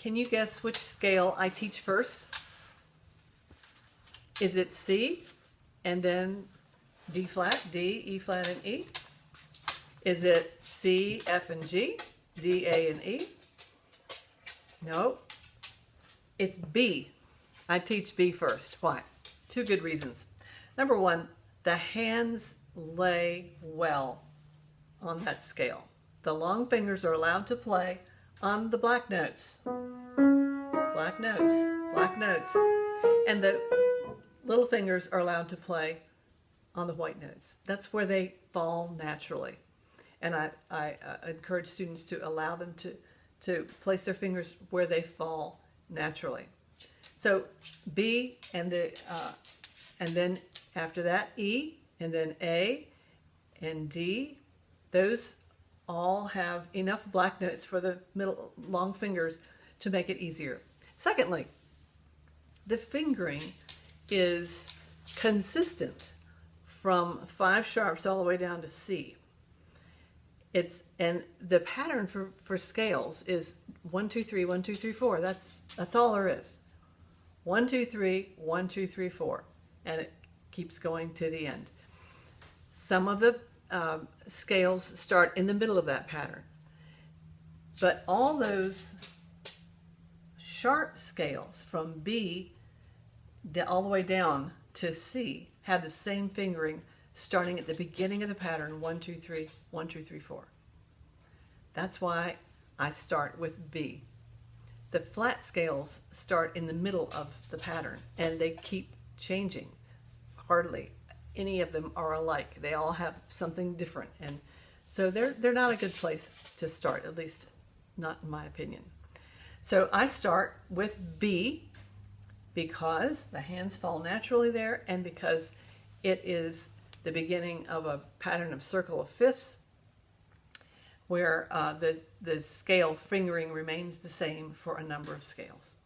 Can you guess which scale I teach first? Is it C and then D flat, D, E flat, and E? Is it C, F, and G, D, A, and E? No, it's B. I teach B first. Why? Two good reasons. Number one, the hands lay well on that scale. The long fingers are allowed to play on the black notes. Black notes, black notes. And the little fingers are allowed to play on the white notes. That's where they fall naturally. And I encourage students to allow them to place their fingers where they fall naturally. So B and then after that E, and then A and D, those all have enough black notes for the middle long fingers to make it easier. Secondly, the fingering is consistent from 5 sharps all the way down to C. And the pattern for scales is 1, 2, 3, 1, 2, 3, 4. That's all there is. 1, 2, 3, 1, 2, 3, 4, and it keeps going to the end. Some of the scales start in the middle of that pattern, but all those sharp scales from B all the way down to C have the same fingering starting at the beginning of the pattern, 1, 2, 3, 1, 2, 3, 4. That's why I start with B. The flat scales start in the middle of the pattern, and they keep changing. Hardly any of them are alike. They all have something different, and so they're not a good place to start, at least not in my opinion. So I start with B because the hands fall naturally there, and because it is the beginning of a pattern of circle of fifths where the scale fingering remains the same for a number of scales.